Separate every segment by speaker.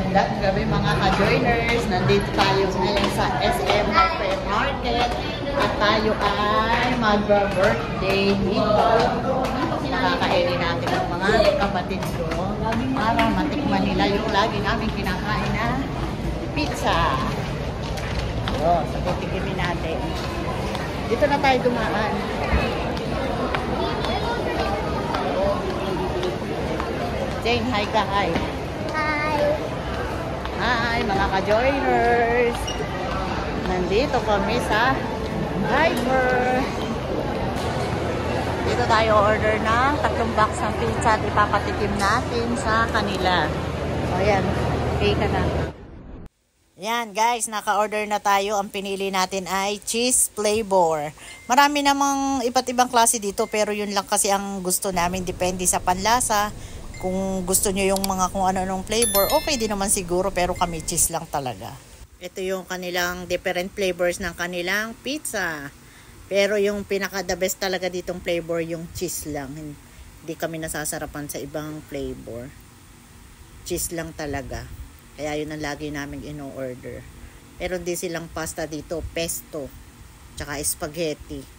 Speaker 1: Magandang gabi mga ka-joiners. Nandito tayo ngayon sa SM Hypermarket at tayo ay mag-birthday dito. Nakakainin natin ang mga kapatid ko para matikman nila yung lagi namin kinakain na pizza. So, tikimin natin. Dito na tayo dumaan. Jane, hi ka, hi. Hi mga ka-joiners! Nandito kami sa Hyper. Dito tayo order ng 3 box ng pizza at ipapatikim natin sa kanila. O yan, okay ka na. Yan guys, naka-order na tayo. Ang pinili natin ay cheese flavor. Marami namang iba't ibang klase dito pero yun lang kasi ang gusto namin, depende sa panlasa. Kung gusto nyo yung mga kung ano-anong flavor, okay din naman siguro, pero kami cheese lang talaga. Ito yung kanilang different flavors ng kanilang pizza. Pero yung pinaka-the best talaga ditong flavor, yung cheese lang. Hindi kami nasasarapan sa ibang flavor. Cheese lang talaga. Kaya yun ang lagi naming ino-order. Pero hindi silang pasta dito, pesto, tsaka spaghetti.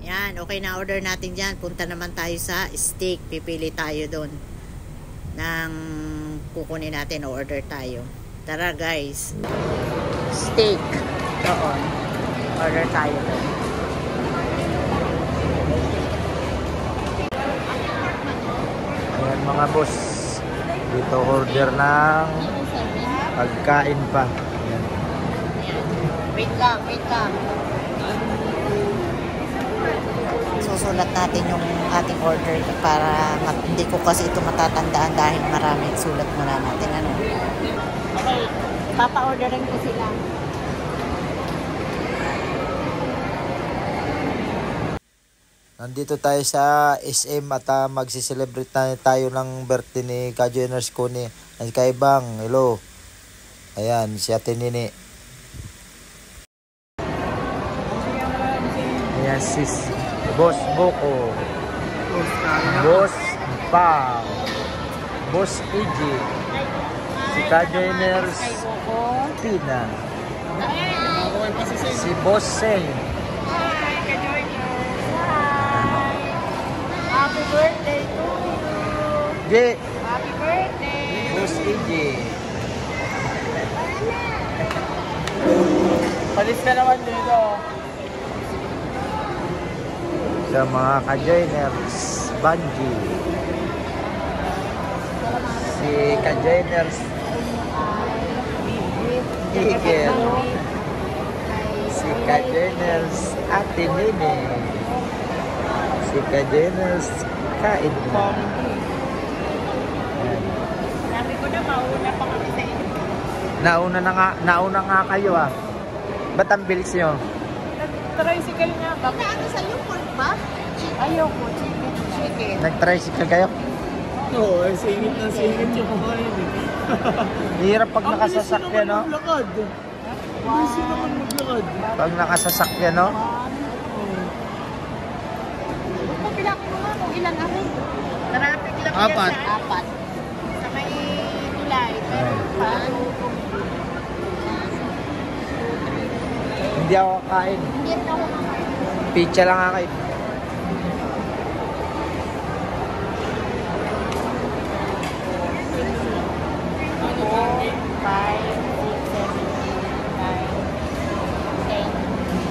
Speaker 1: Yan, okay na order natin dyan. Punta naman tayo sa steak. Pipili tayo doon ng kukunin natin o order tayo. Tara guys. Steak. Doon. Order tayo doon.
Speaker 2: Ayan mga boss. Dito order ng pagkain pa. Ayan.
Speaker 1: Wait lang, wait lang. Susulat natin yung ating order para hindi ko kasi ito matatandaan dahil marami. Sulat muna natin ano. Okay, papa-orderin ko sila.
Speaker 2: Nandito tayo sa SM at magsiselebrate na tayo ng birthday ni ka-joiners ko ni Kaibang. Hello. Ayan, si Ate Nini. Ayan, sis. Boss Boko, Boss Pao, Boss EJ, si ka-joiners Tina, si Boss Seng.
Speaker 1: Hi, ka-joiners. Hi. Happy birthday to you.
Speaker 2: J.
Speaker 1: Happy birthday.
Speaker 2: Boss EJ.
Speaker 1: Palis ka naman dito.
Speaker 2: Sa mga ka-joiners, Banji, si ka-joiners Igel, si ka-joiners Ate Nene, si ka-joiners Kain mo.
Speaker 1: Sabi ko na mauna pa kami sa inyo.
Speaker 2: Nauna nga kayo ah. Ba't ang bilis nyo?
Speaker 1: Tricycle nga ba? Ano sa'yo? Pork ba? Ayoko. Chicken.
Speaker 2: Nag-tricycle kayo?
Speaker 3: Oo, ay singit na singit yung kumain eh.
Speaker 2: Hirap pag nakasasakyan, no?
Speaker 3: Maglakad. Busy naman maglakad.
Speaker 2: Pag nakasasakyan, no?
Speaker 1: Pagpilaki mo nga kung ilan ako. Traffic lang
Speaker 2: Apat.
Speaker 1: yan sa 4. Sa may tulay. Pero pa.
Speaker 2: Hindi ako kakain.
Speaker 1: Hindi rin ako kakain.
Speaker 2: Pizza lang kakain.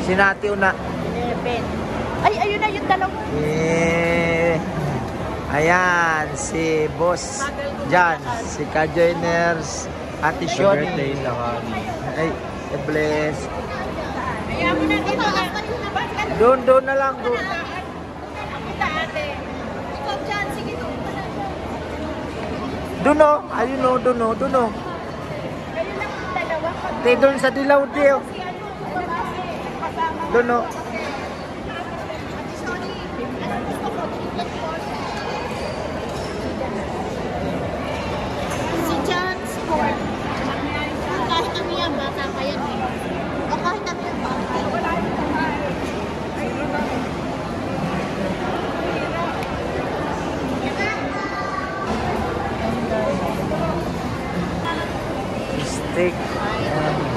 Speaker 2: Sinati una.
Speaker 1: 11. Ay, ayun na yung dalawa.
Speaker 2: Ayan, si Boss Jan, si ka-joiners Ate Shoni. Ay, bless.
Speaker 1: Kaya mo na dito.
Speaker 2: Doon na lang. Doon.
Speaker 1: Kita ate. Ikaw dyan, sige doon.
Speaker 2: Doon o. Ayun o, doon o.
Speaker 1: Ayun lang yung dalawa.
Speaker 2: Doon sa dilaw, Dio. Doon o.
Speaker 1: Si John Sport. Kahit kami yan, bata pa yan eh. O kahit kami yan, bata. Wala yung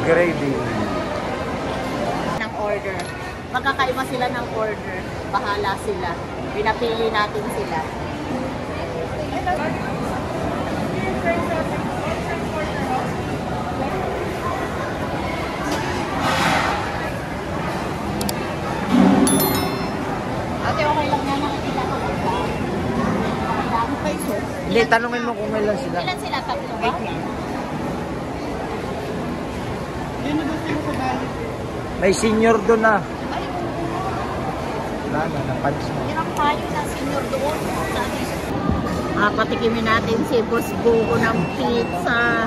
Speaker 2: Gravy.
Speaker 1: Ng order. Magkakaiba sila ng order. Bahala sila. Pinapili natin sila. Ate, okay lang yan. Nakikita ko lang ba?
Speaker 2: Hindi, tanungin mo kung ilan sila.
Speaker 1: Ilan sila? Tatlo ba?
Speaker 2: May senior doon na. Wala na, napansin mo.
Speaker 1: Hirang tayo na senior doon. Patikimin natin si Boss Buko ng pizza.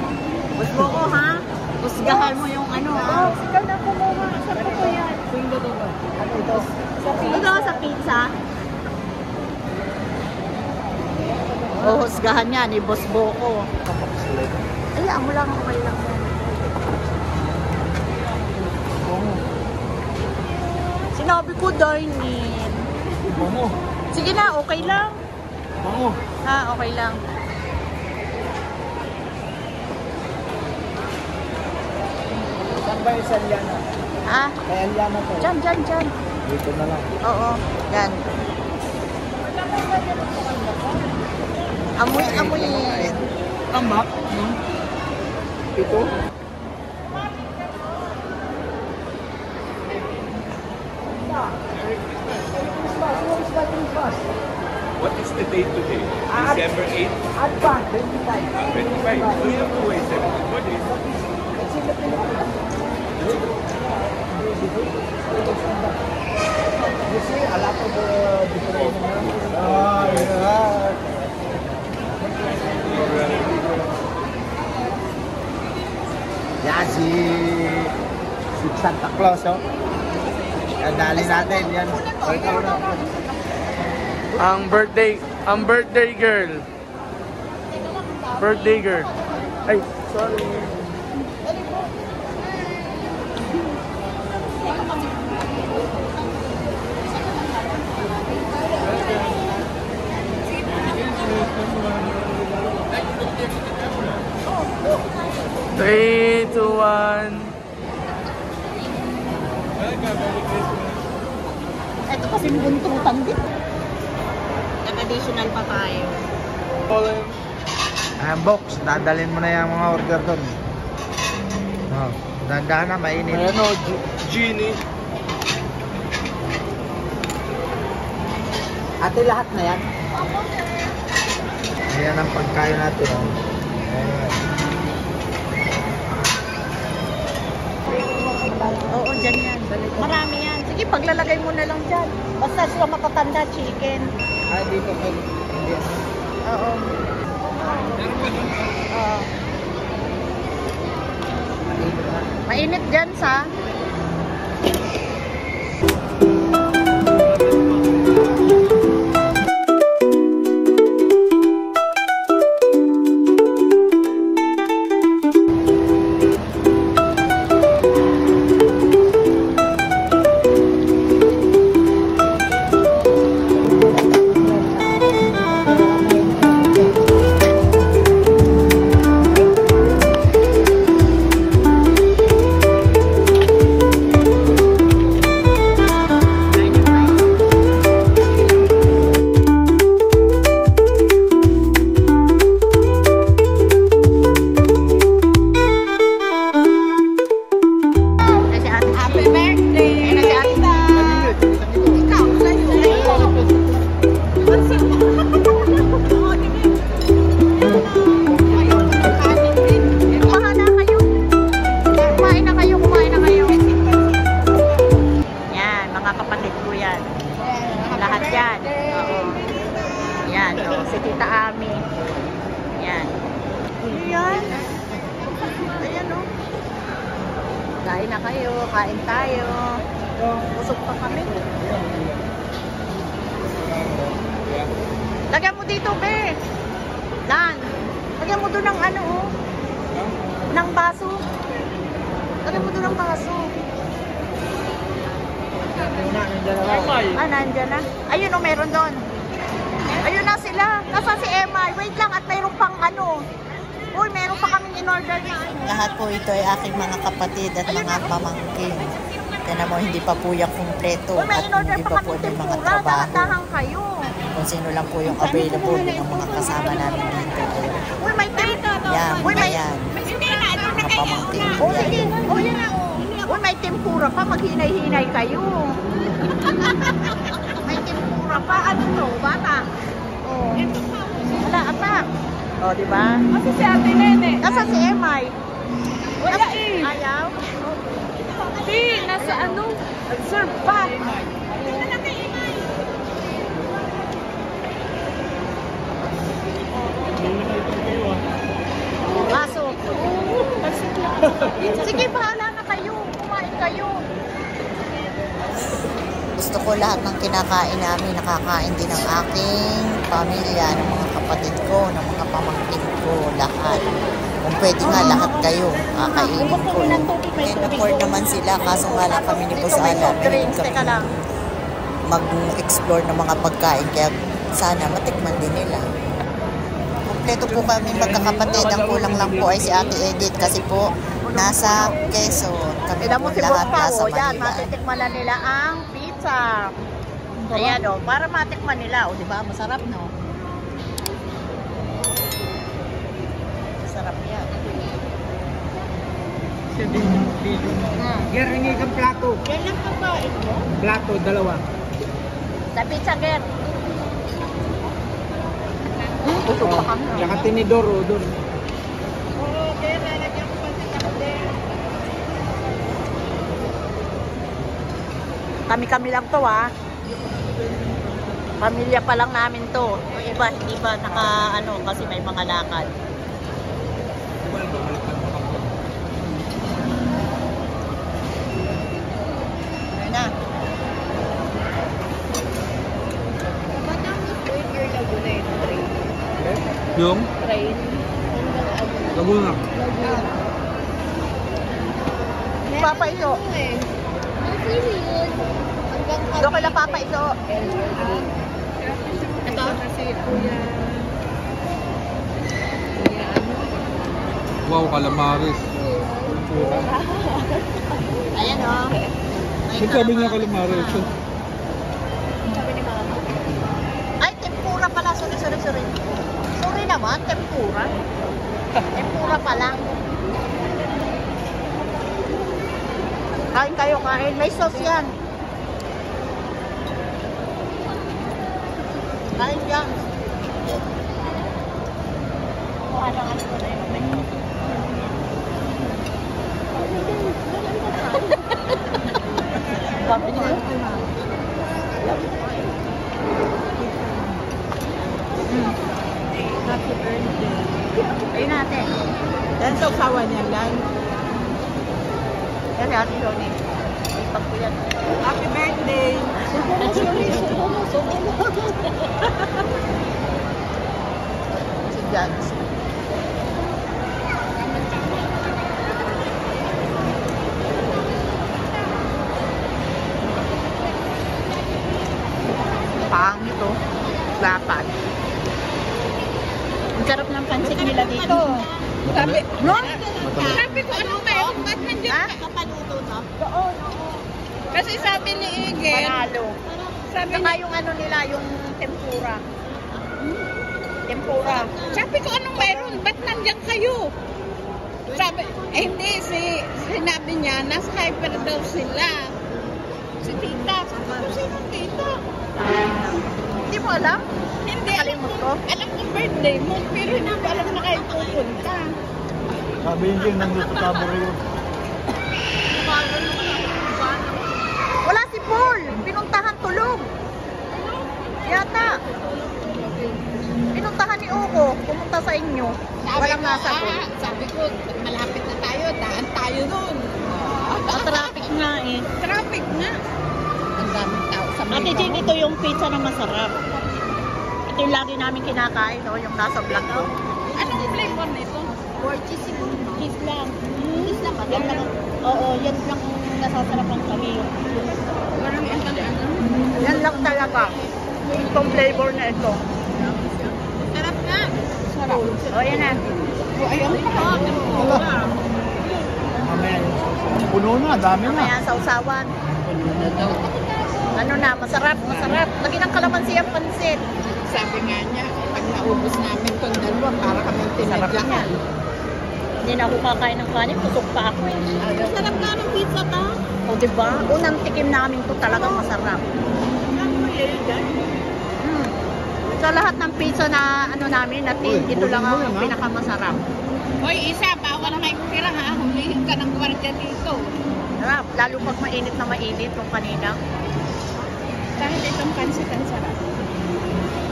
Speaker 1: Boss Buko, ha? Husgahan mo yung ano, ha?
Speaker 4: Ikaw na kumuha. Saan po yan?
Speaker 2: Ano ito?
Speaker 1: Ito sa pizza. Husgahan niya ni Boss Buko. Ayan mo lang, okay lang yan. Sinabi ko, dine-in.
Speaker 2: Bango.
Speaker 1: Sige na, okay lang.
Speaker 2: Bango.
Speaker 1: Ha, okay lang.
Speaker 2: Saan ba yung Saliana?
Speaker 1: Ha?
Speaker 2: Kaya Aliana to.
Speaker 1: Diyan.
Speaker 2: Dito na lang.
Speaker 1: Oo, yan. Amoy.
Speaker 3: Tamak, no? Ito?
Speaker 5: What is the date today? December 8th?
Speaker 2: Advance, 25.
Speaker 5: 25. So you have to wait 74 days.
Speaker 2: You see, a lot of different. Oh, yeah. Yan si Santa Claus, oh. Dali natin yan.
Speaker 3: Ang birthday girl. Birthday girl. Ay, sorry. Three, two, one.
Speaker 1: Ito kasi buntutan din. Nag-additional pa tayo.
Speaker 2: Box, dadalhin mo na yung mga order doon. Oh, dahan-dahan na, mainit.
Speaker 3: Ayan o, Genie.
Speaker 2: Ate, lahat na yan? Ayan ang pagkain natin. Oh. Ayan.
Speaker 1: Oo, dyan yan. Marami yan. Sige, paglalagay mo na lang dyan. Basta sila matatanda, chicken.
Speaker 2: Dito kay hindi.
Speaker 1: Oo. Oo. Mainit dyan sa... si Tita Ami. Yan. Yan. Ayan o. Kain na kayo. Kain tayo. Busog pa kami. Lagyan mo dito, be. Dan. Lagyan mo doon ng ano, oh. Ng baso. Lagyan mo doon ng baso. Nandyan na. Ayun o, meron doon. Ayun na sila. Nasa si Emma. Wait lang at mayroon pang ano. Uy, meron pa kaming
Speaker 4: in-order na ano.
Speaker 1: Lahat po ito ay aking mga kapatid at mga pamangkin. Kaya mo, hindi pa po yung kumpleto
Speaker 4: Uy, may
Speaker 1: at
Speaker 4: in-order
Speaker 1: hindi
Speaker 4: pa
Speaker 1: pa po
Speaker 4: kami
Speaker 1: may mga
Speaker 4: tempura.
Speaker 1: trabaho.
Speaker 4: Dahan kayo.
Speaker 1: Kung sino lang po yung available ng mga kasama namin dito.
Speaker 4: Uy, may tempura.
Speaker 1: Yan,
Speaker 4: Uy, may...
Speaker 1: yan. Mga pamangkin.
Speaker 4: Oh, sige. Oh, yan na. Oh. Uy, may tempura pa. Maghinay-hinay kayo. May tempura pa. Ano to? Bata. Oh. Wala, atak. Oh, di ba?
Speaker 3: Kasi si Ate Nene.
Speaker 4: Nasa si Emay.
Speaker 3: Wala eh.
Speaker 4: Ayaw?
Speaker 3: Di, nasa ano? Serve pa.
Speaker 4: Pasok. Sige, bahala na kayo. Kumain kayo.
Speaker 1: Gusto ko lahat ng kinakain namin, nakakain din ng aking pamilya, ng mga kapatid ko, ng mga pamangkin ko, lahat. Kung pwede nga lahat kayo, kakainin ko. Can afford naman sila, kaso nga lang kami ni Boss Alan,
Speaker 4: Drinks, teka lang.
Speaker 1: mag-explore ng mga pagkain, kaya sana matikman din nila. Kompleto po kami magkakapatid, ang kulang lang po ay si Ate Edith kasi po nasa Quezon. Kami
Speaker 4: Tignan
Speaker 1: po
Speaker 4: mo si Boss
Speaker 1: lahat nasa
Speaker 4: Pao. Yan,
Speaker 1: Manila.
Speaker 4: matitikman na nila ang pizza. Ayan o, para matikman nila. O, di ba? Masarap, no? Masarap yan.
Speaker 3: Garingi kang plato.
Speaker 4: Yan lang kakain mo?
Speaker 3: Plato, dalawa.
Speaker 4: Sa pizza, Ger. Busog pa kami.
Speaker 3: Saka tinidor, o doon.
Speaker 4: Kami-kami lang to, ha? Pamilya pa lang namin to. Yung iba, hindi ba naka, kasi may mga lakad. Ayun na.
Speaker 3: Yung? Laguna.
Speaker 4: Papa Iso. Doon kila Papa Iso. Ito?
Speaker 3: Wow, calamares.
Speaker 4: Ayan o.
Speaker 3: Sabi niya calamares.
Speaker 4: Sabi ni Mama. Ay, tempura pala. Sorry. Sorry naman, tempura. Tempura pa lang. Kain kayo, kain. May sauce yan. Kain yan. Sabi niya. Happy birthday. Ayun natin.
Speaker 3: Yan sa usawa niya lang.
Speaker 4: Yan si Ate Johnny. Ipag ko yan.
Speaker 3: Happy birthday!
Speaker 4: Si Jans. Pangit to. Lapad. Ang sarap ng pansit nila dito.
Speaker 3: Sabi,
Speaker 4: No?
Speaker 3: sabi ko ano meron? Ba't nandiyan
Speaker 4: Ha?
Speaker 3: ka?
Speaker 4: Kapaluto to?
Speaker 3: Kasi sabi ni Igel,
Speaker 4: Panalo.
Speaker 3: sabi
Speaker 4: Saka yung nila, yung tempura. Tempura.
Speaker 3: sabi ko anong meron? Ba't nandiyan kayo? Sabi, hindi, sinabi niya, nasa hyper daw sila. Si tita, sabi ko, sino tita?
Speaker 4: Hindi mo alam?
Speaker 3: Hindi,
Speaker 4: Nakalimot ko?
Speaker 3: alam ko birthday mo, pero hindi ko alam na kayo pupunta.
Speaker 2: Sabi niyo, nandito sa Taborio.
Speaker 4: Wala si Paul. Pinuntahan tulog. Yata. Pinuntahan ni Uko. Pumunta sa inyo. Walang nasagot.
Speaker 3: Sabi ko, malapit na tayo, daan tayo doon.
Speaker 4: Traffic nga eh.
Speaker 3: Traffic na. Ang daming tao sa
Speaker 4: Ate Jane, ito yung pizza na masarap. Ito yung lagi namin kinakain, no? Yung nasa vlog ko.
Speaker 3: Anong flavor nito?
Speaker 4: Cheese lang. Cheese lang ba? Yan lang. Oo, yan lang nasasarapan kami.
Speaker 3: Parang ano?
Speaker 4: Yan lang talaga. Itong flavor na ito.
Speaker 3: Sarap nga.
Speaker 4: O, yan na.
Speaker 3: O, ayan pa.
Speaker 6: Puno na, dami na.
Speaker 1: Mamaya sa usawan. Ano na, masarap, masarap. Lagi ng kalamansi ang pansit.
Speaker 3: Sabi nga niya, pag naubos namin itong dalawa, para kami tinadyakan.
Speaker 1: Hindi na ako kakain ng kanin, kusog pa ako eh.
Speaker 4: Sarap nga ng pizza ta.
Speaker 1: O diba? Unang tikim namin to talagang masarap. Sa lahat ng pizza na ano namin, natin, ito lang ang pinakamasarap.
Speaker 3: Hoy, isa, bawal na tira ha. Hulihin ka ng gwardiya dito.
Speaker 1: Sarap, lalo pag mainit na mainit yung kanina.
Speaker 3: Kahit itong pansit ang sarap.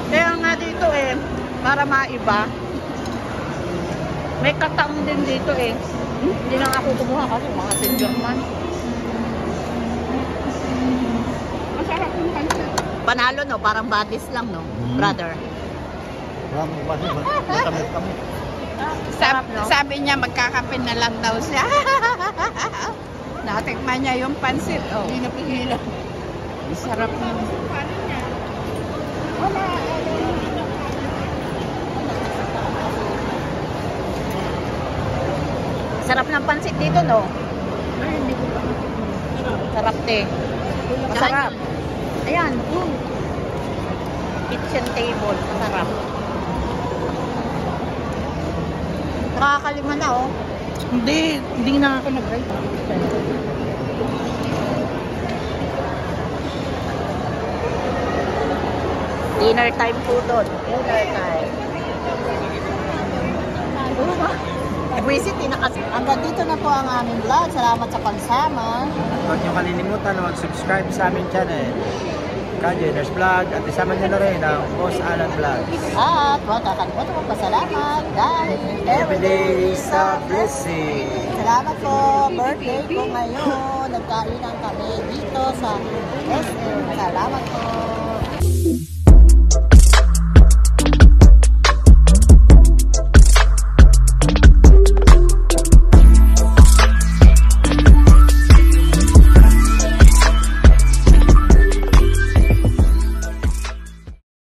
Speaker 1: Kaya nga dito eh, para maiba, may kataong din dito eh. Hindi lang ako kumuha kasi mga German.
Speaker 3: Masarap yung pansit.
Speaker 1: Panalo no, parang badis lang no, brother. Sarap, no?
Speaker 3: Sabi niya magkakape na lang daw siya. Natikman niya yung pansit. Oh. Hindi na pigilan. Sarap na.
Speaker 1: Sarap ng pansit dito no. Sarap te. Masarap. Ayan. Kitchen table. Masarap. Nakakalima na oh.
Speaker 3: Hindi na ako nag-ride.
Speaker 1: Dinner time po doon. Dinner time. Visit, hanggang dito na po ang aming vlog. Salamat sa pagsama.
Speaker 2: Huwag niyo kalilimutan na mag-subscribe sa aming channel, Kajoiners Vlog, at isama niyo na rin ang Boss Alan Vlog.
Speaker 1: At huwag kakalimutan mo pasalamat dahil
Speaker 2: Every day is a blessing.
Speaker 1: Salamat po. Birthday ko ngayon. Nagkainan kami dito sa SM. Salamat po.